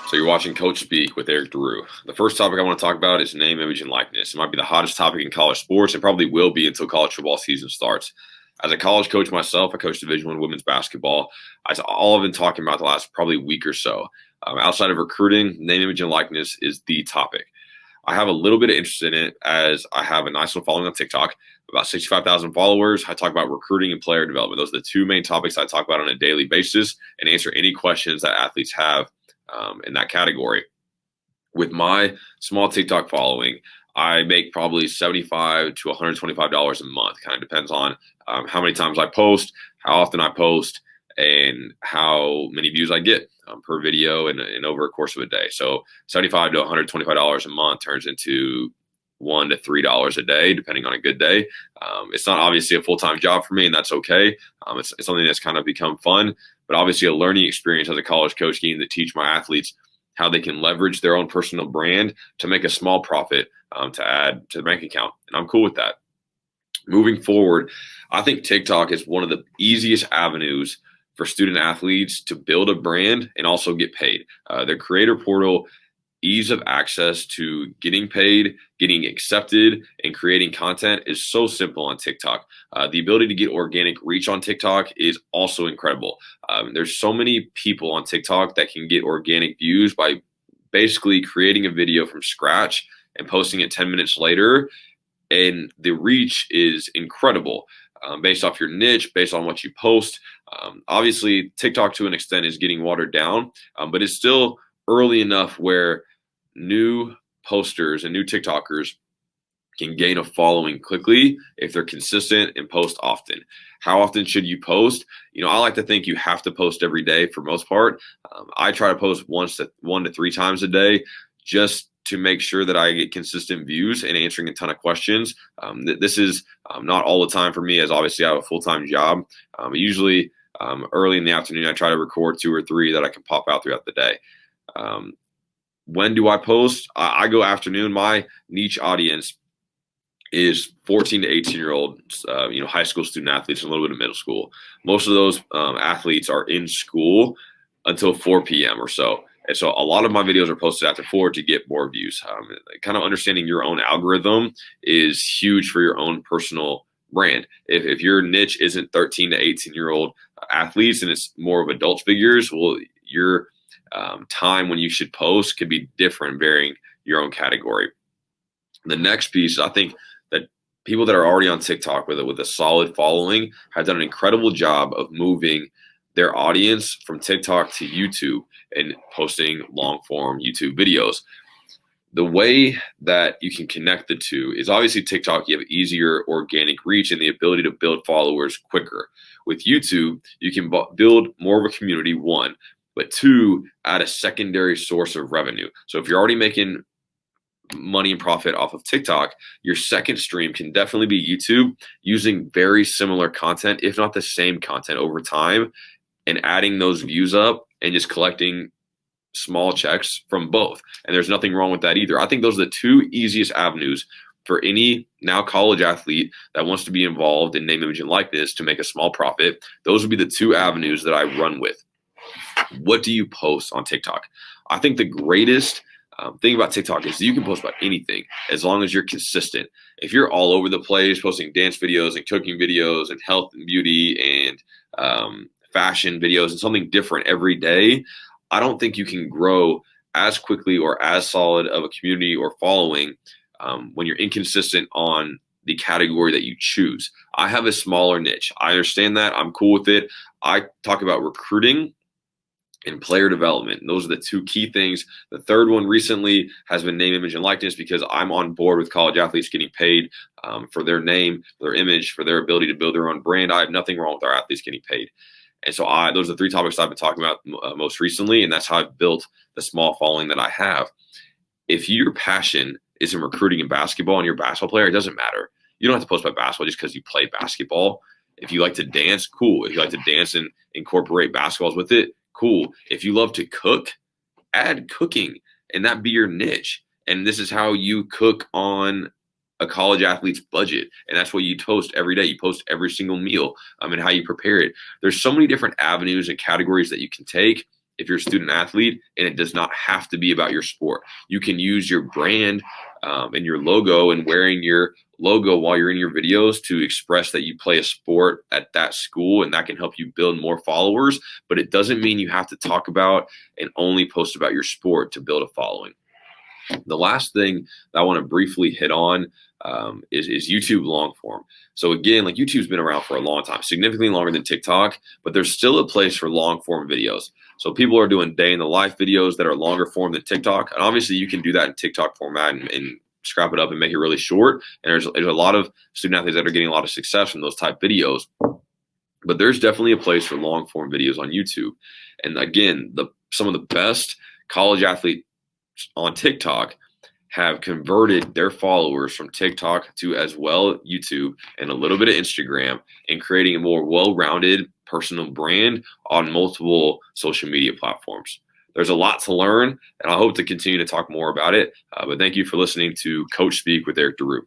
So you're watching Coach Speak with Erik DeRoo. The first topic I want to talk about is name, image, and likeness. It might be the hottest topic in college sports and probably will be until college football season starts. As a college coach myself, I coach Division I women's basketball. That's all I've been talking about the last probably week or so. Outside of recruiting, name, image, and likeness is the topic. I have a little bit of interest in it as I have a nice little following on TikTok, about 65,000 followers. I talk about recruiting and player development. Those are the two main topics I talk about on a daily basis and answer any questions that athletes have in that category. With my small TikTok following, I make probably $75 to $125 a month. Kind of depends on how many times I post, how often I post, and how many views I get per video and over a course of a day. So $75 to $125 a month turns into $1 to $3 a day, depending on a good day. It's not obviously a full-time job for me, and that's okay. It's something that's kind of become fun, but obviously a learning experience as a college coach, getting to teach my athletes how they can leverage their own personal brand to make a small profit to add to the bank account. And I'm cool with that. Moving forward, I think TikTok is one of the easiest avenues for student athletes to build a brand and also get paid. Their creator portal, ease of access to getting paid, getting accepted, and creating content is so simple on TikTok. The ability to get organic reach on TikTok is also incredible. There's so many people on TikTok that can get organic views by basically creating a video from scratch and posting it 10 minutes later. And the reach is incredible based off your niche, based on what you post. Obviously, TikTok to an extent is getting watered down, but it's still early enough where new posters and new TikTokers can gain a following quickly if they're consistent and post often. How often should you post? I like to think you have to post every day for most part. I try to post 1 to 3 times a day just to make sure that I get consistent views and answering a ton of questions. This is not all the time for me, as obviously I have a full-time job. Usually early in the afternoon, I try to record 2 or 3 that I can pop out throughout the day. When do I post? I go afternoon. My niche audience is 14 to 18-year-old, high school student athletes and a little bit of middle school. Most of those athletes are in school until 4 p.m. or so. And so a lot of my videos are posted after 4 to get more views. Kind of understanding your own algorithm is huge for your own personal brand. If your niche isn't 13 to 18-year-old athletes and it's more of adult figures, well, your time when you should post could be different, varying your own category. The next piece, I think that people that are already on TikTok with a solid following have done an incredible job of moving their audience from TikTok to YouTube and posting long form YouTube videos. The way that you can connect the two is obviously TikTok, you have easier organic reach and the ability to build followers quicker. With YouTube, you can build more of a community, 1, but 2, add a secondary source of revenue. So if you're already making money and profit off of TikTok, your second stream can definitely be YouTube, using very similar content, if not the same content over time, and adding those views up and just collecting small checks from both. And there's nothing wrong with that either. I think those are the 2 easiest avenues for any now college athlete that wants to be involved in name, image, and likeness to make a small profit. Those would be the 2 avenues that I run with. What do you post on TikTok? I think the greatest thing about TikTok is you can post about anything as long as you're consistent. If you're all over the place posting dance videos and cooking videos and health and beauty and fashion videos and something different every day, I don't think you can grow as quickly or as solid of a community or following when you're inconsistent on the category that you choose. I have a smaller niche. I understand that. I'm cool with it. I talk about recruiting and player development. And those are the 2 key things. The third one recently has been name, image, and likeness, because I'm on board with college athletes getting paid for their name, their image, for their ability to build their own brand. I have nothing wrong with our athletes getting paid. And so those are the 3 topics I've been talking about most recently, and that's how I've built the small following that I have. If your passion is in recruiting and basketball and you're a basketball player, it doesn't matter. You don't have to post about basketball just because you play basketball. If you like to dance, cool. If you like to dance and incorporate basketballs with it, cool. If you love to cook, add cooking and that be your niche. And this is how you cook on a college athlete's budget. And that's what you post every day. You post every single meal and how you prepare it. There's so many different avenues and categories that you can take. if you're a student athlete, and it does not have to be about your sport. You can use your brand and your logo and wearing your logo while you're in your videos to express that you play a sport at that school, and that can help you build more followers. But it doesn't mean you have to talk about and only post about your sport to build a following. The last thing that I want to briefly hit on is YouTube long form. So again, like YouTube's been around for a long time, significantly longer than TikTok, but there's still a place for long form videos. So people are doing day in the life videos that are longer form than TikTok. And obviously you can do that in TikTok format and scrap it up and make it really short. And there's a lot of student athletes that are getting a lot of success from those type videos. But there's definitely a place for long form videos on YouTube. And again, some of the best college athletes on TikTok have converted their followers from TikTok to as well YouTube and a little bit of Instagram, and creating a more well-rounded personal brand on multiple social media platforms. There's a lot to learn, and I hope to continue to talk more about it. But thank you for listening to Coach Speak with Erik DeRoo.